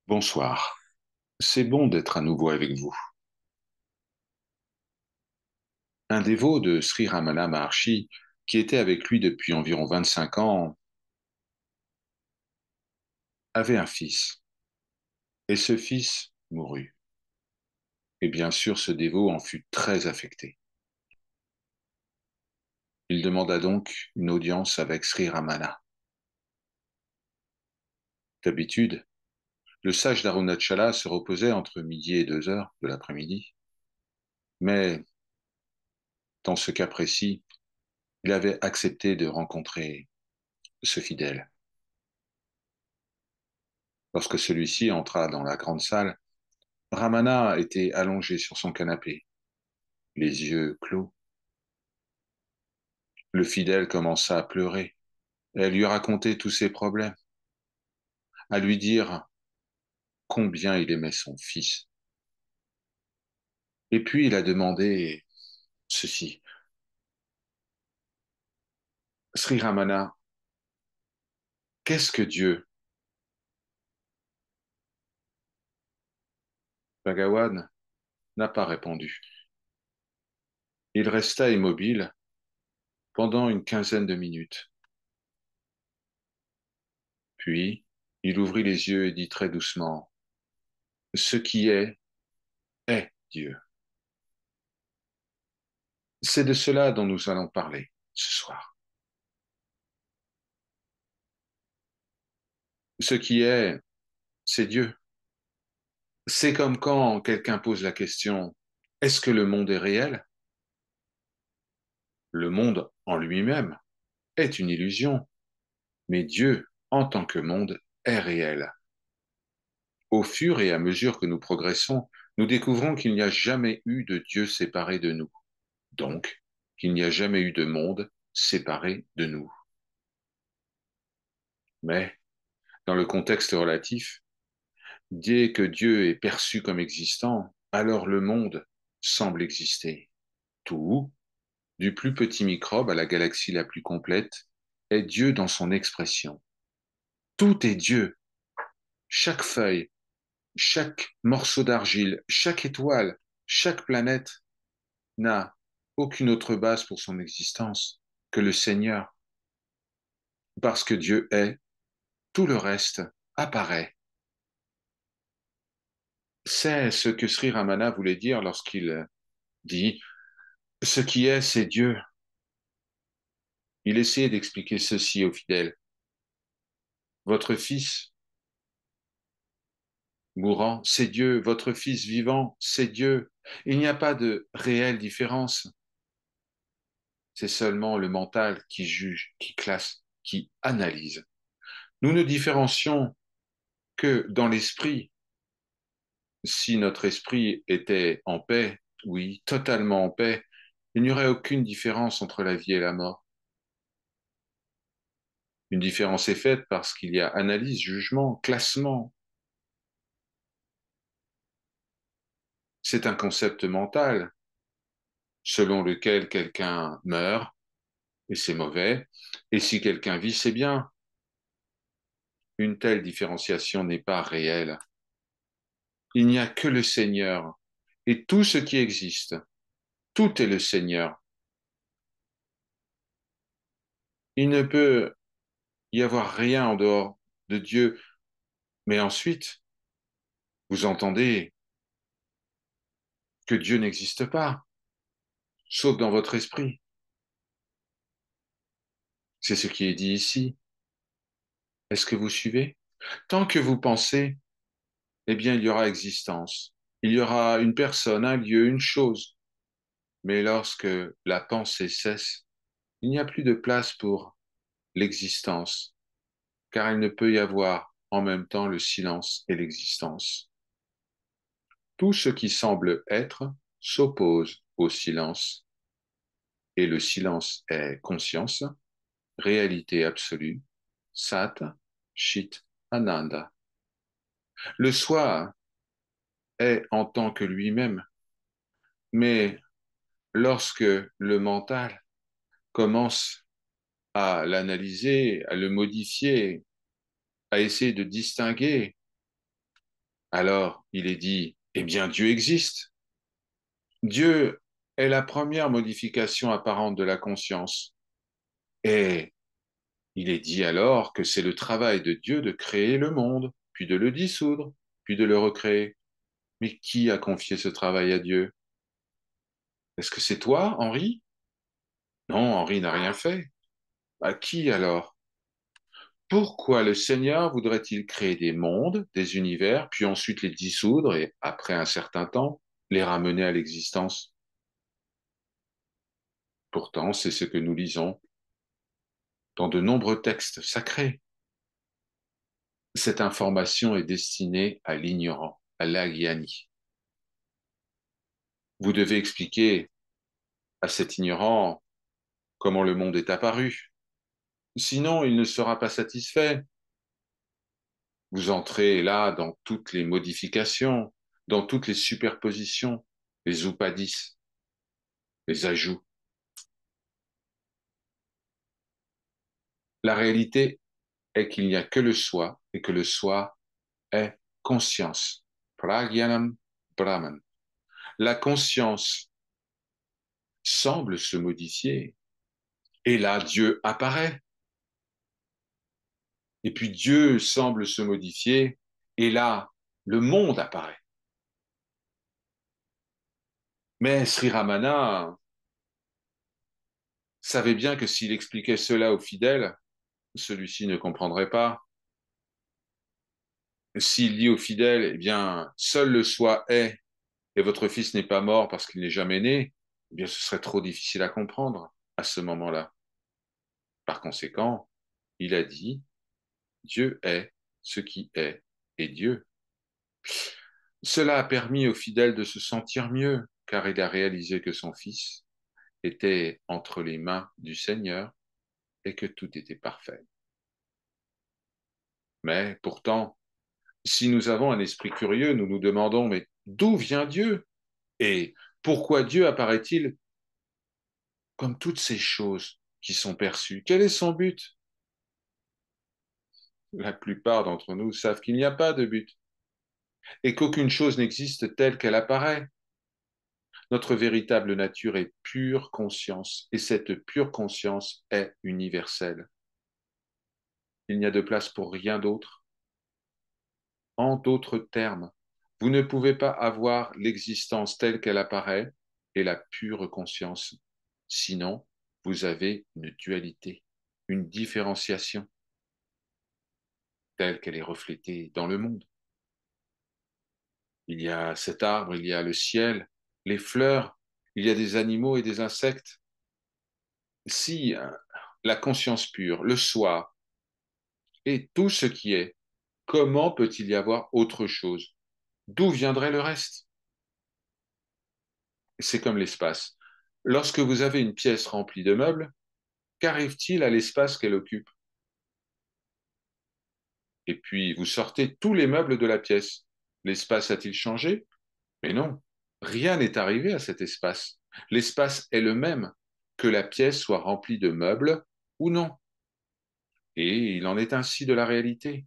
Bonsoir. C'est bon d'être à nouveau avec vous. Un dévot de Sri Ramana Maharshi, qui était avec lui depuis environ 25 ans, avait un fils, et ce fils mourut. Et bien sûr, ce dévot en fut très affecté. Il demanda donc une audience avec Sri Ramana. D'habitude, le sage d'Arunachala se reposait entre midi et 2 heures de l'après-midi, mais dans ce cas précis, il avait accepté de rencontrer ce fidèle. Lorsque celui-ci entra dans la grande salle, Ramana était allongé sur son canapé, les yeux clos. Le fidèle commença à pleurer et à lui raconter tous ses problèmes, à lui dire combien il aimait son fils. Et puis il a demandé ceci. Sri Ramana, qu'est-ce que Dieu? Bhagawan n'a pas répondu. Il resta immobile pendant une quinzaine de minutes. Puis il ouvrit les yeux et dit très doucement, ce qui est Dieu. C'est de cela dont nous allons parler ce soir. Ce qui est, c'est Dieu. C'est comme quand quelqu'un pose la question, est-ce que le monde est réel? Le monde en lui-même est une illusion, mais Dieu, en tant que monde, est réel. Au fur et à mesure que nous progressons, nous découvrons qu'il n'y a jamais eu de Dieu séparé de nous, donc qu'il n'y a jamais eu de monde séparé de nous. Mais, dans le contexte relatif, dès que Dieu est perçu comme existant, alors le monde semble exister. Tout, du plus petit microbe à la galaxie la plus complète, est Dieu dans son expression. Tout est Dieu. Chaque feuille, chaque morceau d'argile, chaque étoile, chaque planète n'a aucune autre base pour son existence que le Seigneur. Parce que Dieu est, tout le reste apparaît. C'est ce que Sri Ramana voulait dire lorsqu'il dit ce qui est, c'est Dieu. Il essayait d'expliquer ceci aux fidèles. Votre fils mourant, c'est Dieu. Votre fils vivant, c'est Dieu. Il n'y a pas de réelle différence. C'est seulement le mental qui juge, qui classe, qui analyse. Nous ne différencions que dans l'esprit. Si notre esprit était en paix, oui, totalement en paix, il n'y aurait aucune différence entre la vie et la mort. Une différence est faite parce qu'il y a analyse, jugement, classement. C'est un concept mental selon lequel quelqu'un meurt et c'est mauvais, et si quelqu'un vit, c'est bien. Une telle différenciation n'est pas réelle. Il n'y a que le Seigneur et tout ce qui existe. Tout est le Seigneur. Il ne peut y avoir rien en dehors de Dieu. Mais ensuite, vous entendez que Dieu n'existe pas, sauf dans votre esprit. C'est ce qui est dit ici. Est-ce que vous suivez? Tant que vous pensez, eh bien, il y aura existence. Il y aura une personne, un lieu, une chose. Mais lorsque la pensée cesse, il n'y a plus de place pour l'existence, car il ne peut y avoir en même temps le silence et l'existence. Tout ce qui semble être s'oppose au silence, et le silence est conscience, réalité absolue, Sat, Chit, Ananda. Le soi est en tant que lui-même, mais lorsque le mental commence à l'analyser, à le modifier, à essayer de distinguer, Alors, il est dit, eh bien, Dieu existe. Dieu est la première modification apparente de la conscience. Et il est dit alors que c'est le travail de Dieu de créer le monde, puis de le dissoudre, puis de le recréer. Mais qui a confié ce travail à Dieu? Est-ce que c'est toi, Henri? Non, Henri n'a rien fait. À qui alors? Pourquoi le Seigneur voudrait-il créer des mondes, des univers, puis ensuite les dissoudre et, après un certain temps, les ramener à l'existence? Pourtant, c'est ce que nous lisons dans de nombreux textes sacrés. Cette information est destinée à l'ignorant, à l'agyani. Vous devez expliquer à cet ignorant comment le monde est apparu. Sinon, il ne sera pas satisfait. Vous entrez là dans toutes les modifications, dans toutes les superpositions, les upadis, les ajouts. La réalité est qu'il n'y a que le soi et que le soi est conscience. Pragyanam Brahman. La conscience semble se modifier et là Dieu apparaît. Et puis Dieu semble se modifier et là le monde apparaît. Mais Sri Ramana savait bien que s'il expliquait cela au fidèle, celui-ci ne comprendrait pas. S'il dit au fidèle, eh bien, seul le soi est, et votre fils n'est pas mort parce qu'il n'est jamais né, eh bien, ce serait trop difficile à comprendre à ce moment-là. Par conséquent, il a dit, Dieu est ce qui est, et Dieu. Cela a permis au fidèle de se sentir mieux, car il a réalisé que son fils était entre les mains du Seigneur et que tout était parfait. Mais pourtant, si nous avons un esprit curieux, nous nous demandons, mais d'où vient Dieu? Et pourquoi Dieu apparaît-il comme toutes ces choses qui sont perçues? Quel est son but? La plupart d'entre nous savent qu'il n'y a pas de but et qu'aucune chose n'existe telle qu'elle apparaît. Notre véritable nature est pure conscience et cette pure conscience est universelle. Il n'y a de place pour rien d'autre. En d'autres termes, vous ne pouvez pas avoir l'existence telle qu'elle apparaît et la pure conscience. Sinon, vous avez une dualité, une différenciation telle qu'elle est reflétée dans le monde. Il y a cet arbre, il y a le ciel, les fleurs, il y a des animaux et des insectes. Si la conscience pure, le soi et tout ce qui est, comment peut-il y avoir autre chose? D'où viendrait le reste? C'est comme l'espace. Lorsque vous avez une pièce remplie de meubles, qu'arrive-t-il à l'espace qu'elle occupe? Et puis vous sortez tous les meubles de la pièce. L'espace a-t-il changé? Mais non, rien n'est arrivé à cet espace. L'espace est le même, que la pièce soit remplie de meubles ou non. Et il en est ainsi de la réalité.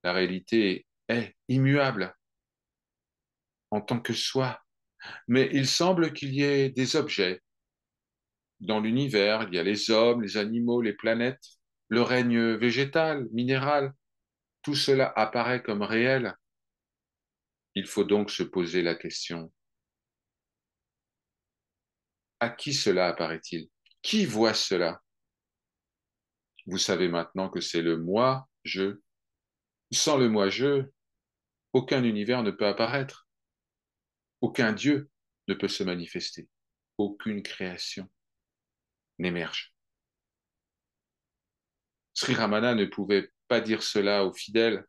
La réalité est immuable en tant que soi. Mais il semble qu'il y ait des objets dans l'univers. Il y a les hommes, les animaux, les planètes, le règne végétal, minéral. Tout cela apparaît comme réel. Il faut donc se poser la question, à qui cela apparaît-il? Qui voit cela? Vous savez maintenant que c'est le moi-je. Sans le moi-je, aucun univers ne peut apparaître, aucun Dieu ne peut se manifester, aucune création n'émerge. Sri Ramana ne pouvait pas dire cela au fidèle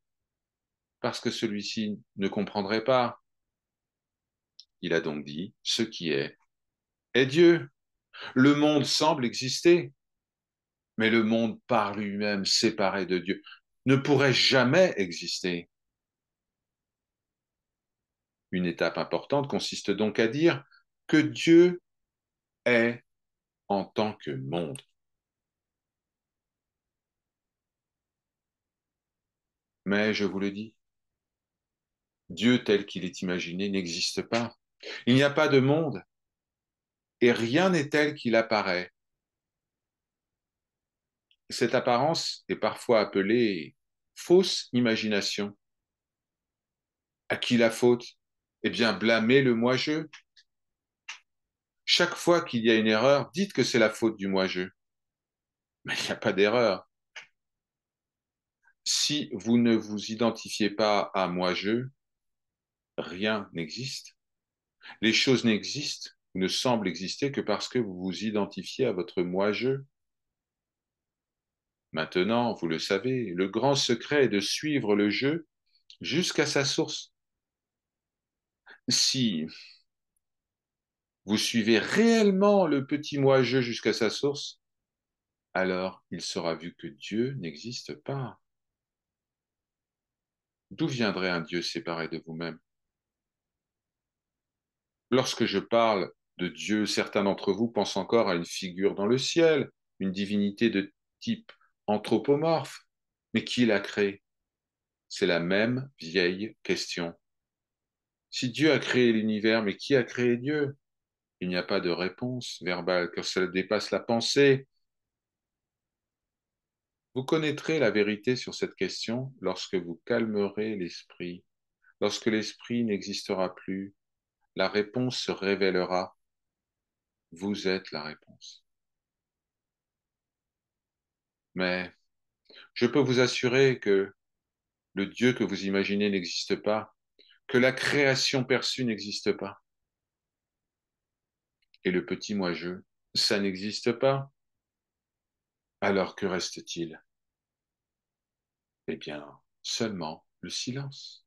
parce que celui-ci ne comprendrait pas. Il a donc dit, ce qui est Dieu. Le monde semble exister, mais le monde par lui-même, séparé de Dieu, ne pourrait jamais exister. Une étape importante consiste donc à dire que Dieu est en tant que monde. Mais je vous le dis, Dieu tel qu'il est imaginé n'existe pas. Il n'y a pas de monde et rien n'est tel qu'il apparaît. Cette apparence est parfois appelée fausse imagination. À qui la faute? Eh bien, blâmez le moi-je. Chaque fois qu'il y a une erreur, dites que c'est la faute du moi-je. Mais il n'y a pas d'erreur. Si vous ne vous identifiez pas à moi-je, rien n'existe. Les choses n'existent ou ne semblent exister que parce que vous vous identifiez à votre moi-je. Maintenant, vous le savez, le grand secret est de suivre le jeu jusqu'à sa source. Si vous suivez réellement le petit moi-je jusqu'à sa source, alors il sera vu que Dieu n'existe pas. D'où viendrait un Dieu séparé de vous-même? Lorsque je parle de Dieu, certains d'entre vous pensent encore à une figure dans le ciel, une divinité de type anthropomorphe. Mais qui l'a créé? C'est la même vieille question. Si Dieu a créé l'univers, mais qui a créé Dieu? Il n'y a pas de réponse verbale, car cela dépasse la pensée. Vous connaîtrez la vérité sur cette question lorsque vous calmerez l'esprit. Lorsque l'esprit n'existera plus, la réponse se révélera. Vous êtes la réponse. Mais je peux vous assurer que le Dieu que vous imaginez n'existe pas, que la création perçue n'existe pas. Et le petit moi-je, ça n'existe pas. Alors que reste-t-il? Eh bien, seulement le silence.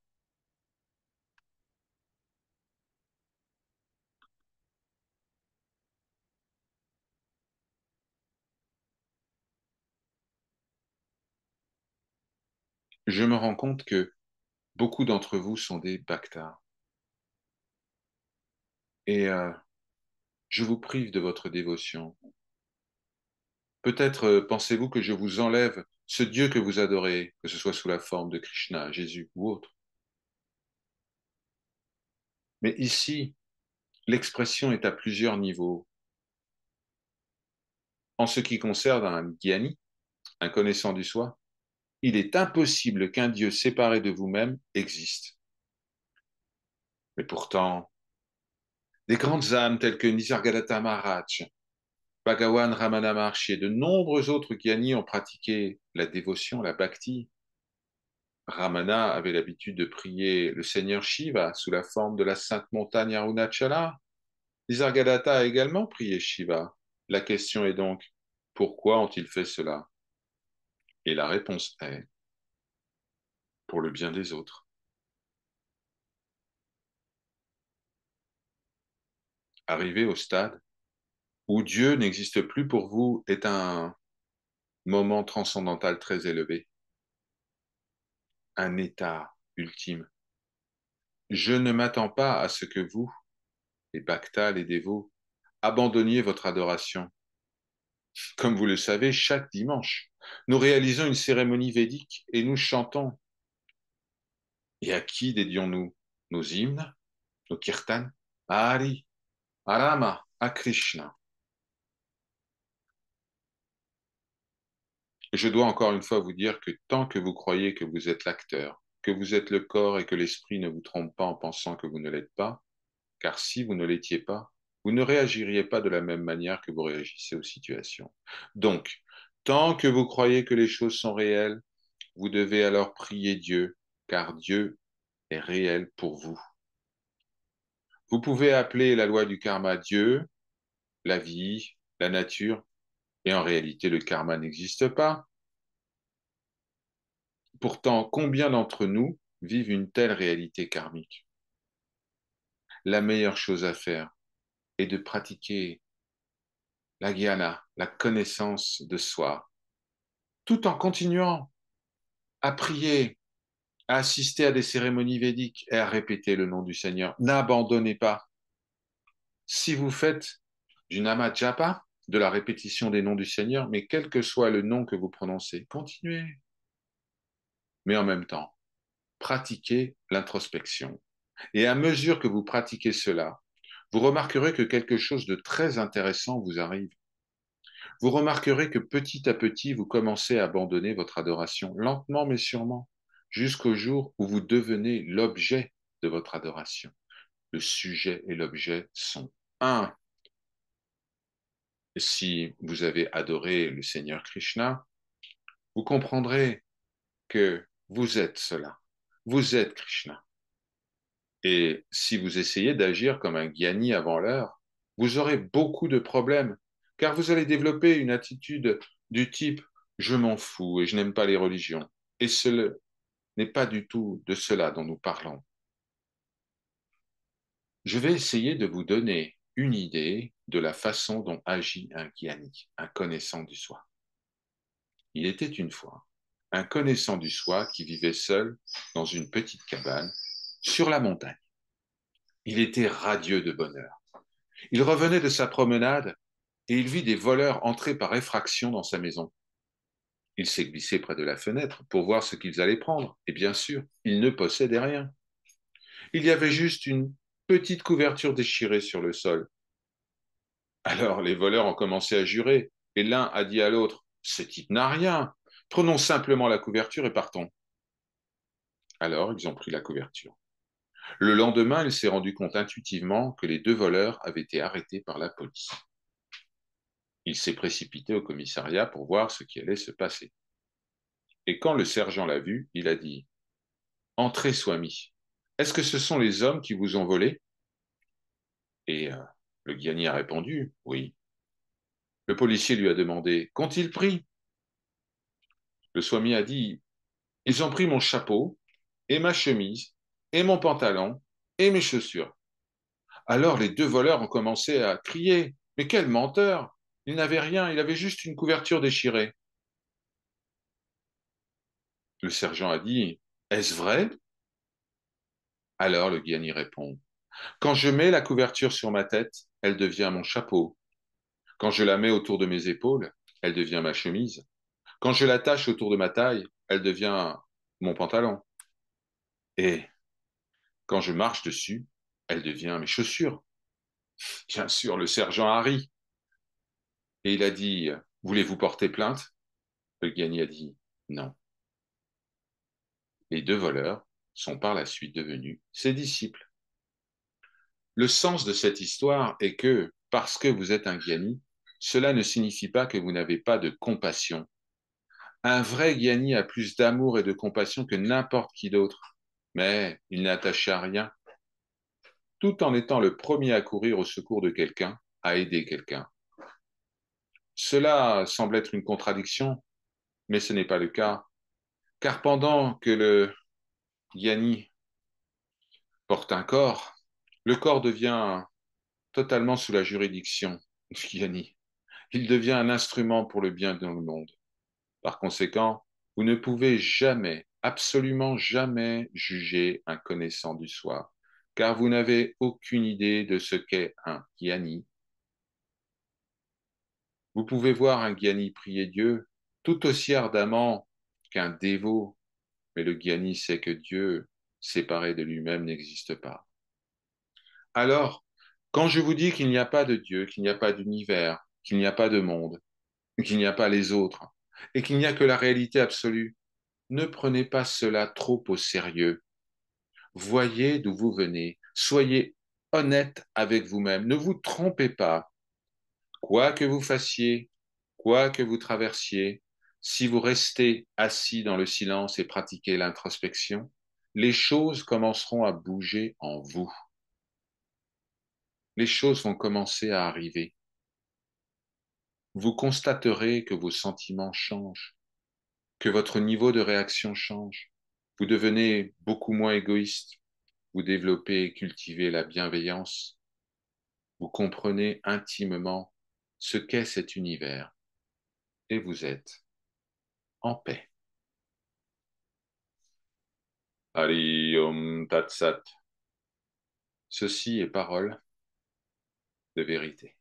Je me rends compte que beaucoup d'entre vous sont des bhaktas. Et je vous prive de votre dévotion. Peut-être pensez-vous que je vous enlève ce Dieu que vous adorez, que ce soit sous la forme de Krishna, Jésus ou autre. Mais ici, l'expression est à plusieurs niveaux. En ce qui concerne un gyani, un connaissant du soi, il est impossible qu'un Dieu séparé de vous-même existe. Mais pourtant, des grandes âmes telles que Nisargadatta Maharaj, Bhagawan Ramana Maharshi et de nombreux autres gyanis ont pratiqué la dévotion, la bhakti. Ramana avait l'habitude de prier le Seigneur Shiva sous la forme de la sainte montagne Arunachala. Nisargadatta a également prié Shiva. La question est donc, pourquoi ont-ils fait cela? Et la réponse est, pour le bien des autres. Arrivé au stade où Dieu n'existe plus pour vous est un moment transcendantal très élevé, un état ultime. Je ne m'attends pas à ce que vous, les bhaktas, les dévots, abandonniez votre adoration. Comme vous le savez, chaque dimanche, nous réalisons une cérémonie védique et nous chantons. Et à qui dédions-nous nos hymnes, nos kirtans? À Hari, à Rama, à Krishna. Je dois encore une fois vous dire que tant que vous croyez que vous êtes l'acteur, que vous êtes le corps et que l'esprit ne vous trompe pas en pensant que vous ne l'êtes pas, car si vous ne l'étiez pas, vous ne réagiriez pas de la même manière que vous réagissez aux situations. Donc, tant que vous croyez que les choses sont réelles, vous devez alors prier Dieu, car Dieu est réel pour vous. Vous pouvez appeler la loi du karma Dieu, la vie, la nature, et en réalité le karma n'existe pas. Pourtant, combien d'entre nous vivent une telle réalité karmique? La meilleure chose à faire est de pratiquer la jnana, la connaissance de soi, tout en continuant à prier, à assister à des cérémonies védiques et à répéter le nom du Seigneur. N'abandonnez pas. Si vous faites du nama japa, de la répétition des noms du Seigneur, mais quel que soit le nom que vous prononcez, continuez. Mais en même temps, pratiquez l'introspection. Et à mesure que vous pratiquez cela, vous remarquerez que quelque chose de très intéressant vous arrive. Vous remarquerez que petit à petit, vous commencez à abandonner votre adoration, lentement mais sûrement, jusqu'au jour où vous devenez l'objet de votre adoration. Le sujet et l'objet sont un. Si vous avez adoré le Seigneur Krishna, vous comprendrez que vous êtes cela. Vous êtes Krishna. Et si vous essayez d'agir comme un gyani avant l'heure, vous aurez beaucoup de problèmes, car vous allez développer une attitude du type je m'en fous et je n'aime pas les religions. Et ce n'est pas du tout de cela dont nous parlons. Je vais essayer de vous donner une idée de la façon dont agit un gyani, un connaissant du soi. Il était une fois un connaissant du soi qui vivait seul dans une petite cabane sur la montagne. Il était radieux de bonheur. Il revenait de sa promenade et il vit des voleurs entrer par effraction dans sa maison. Il s'est glissé près de la fenêtre pour voir ce qu'ils allaient prendre, et bien sûr, il ne possédait rien. Il y avait juste une petite couverture déchirée sur le sol. Alors les voleurs ont commencé à jurer, et l'un a dit à l'autre, ce type n'a rien, prenons simplement la couverture et partons. Alors ils ont pris la couverture. Le lendemain, il s'est rendu compte intuitivement que les deux voleurs avaient été arrêtés par la police. Il s'est précipité au commissariat pour voir ce qui allait se passer. Et quand le sergent l'a vu, il a dit « Entrez, Swami. Est-ce que ce sont les hommes qui vous ont volé ?» Et le Gyani a répondu « Oui. » Le policier lui a demandé « Qu'ont-ils pris ?» Le Swami a dit « Ils ont pris mon chapeau et ma chemise et mon pantalon et mes chaussures. » Alors les deux voleurs ont commencé à crier « Mais quel menteur! Il n'avait rien, il avait juste une couverture déchirée. » Le sergent a dit « Est-ce vrai ?» Alors le Gyani répond « Quand je mets la couverture sur ma tête, elle devient mon chapeau. Quand je la mets autour de mes épaules, elle devient ma chemise. Quand je l'attache autour de ma taille, elle devient mon pantalon. Et quand je marche dessus, elle devient mes chaussures. » Bien sûr, le sergent a ri et il a dit « Voulez-vous porter plainte ?» Le Gyani a dit « Non. » Les deux voleurs sont par la suite devenus ses disciples. Le sens de cette histoire est que, parce que vous êtes un gyani, cela ne signifie pas que vous n'avez pas de compassion. Un vrai gyani a plus d'amour et de compassion que n'importe qui d'autre, mais il n'est attaché à rien, tout en étant le premier à courir au secours de quelqu'un, à aider quelqu'un. Cela semble être une contradiction, mais ce n'est pas le cas, car pendant que le gyani porte un corps, le corps devient totalement sous la juridiction du gyani. Il devient un instrument pour le bien dans le monde. Par conséquent, vous ne pouvez jamais, absolument jamais juger un connaissant du soi, car vous n'avez aucune idée de ce qu'est un gyani. Vous pouvez voir un gyani prier Dieu tout aussi ardemment qu'un dévot, mais le gyani sait que Dieu, séparé de lui-même, n'existe pas. Alors, quand je vous dis qu'il n'y a pas de Dieu, qu'il n'y a pas d'univers, qu'il n'y a pas de monde, qu'il n'y a pas les autres, et qu'il n'y a que la réalité absolue, ne prenez pas cela trop au sérieux. Voyez d'où vous venez, soyez honnête avec vous-même, ne vous trompez pas. Quoi que vous fassiez, quoi que vous traversiez, si vous restez assis dans le silence et pratiquez l'introspection, les choses commenceront à bouger en vous. Les choses vont commencer à arriver. Vous constaterez que vos sentiments changent, que votre niveau de réaction change. Vous devenez beaucoup moins égoïste. Vous développez et cultivez la bienveillance. Vous comprenez intimement ce qu'est cet univers et vous êtes en paix. Hari Om Tat Sat. Ceci est parole de vérité.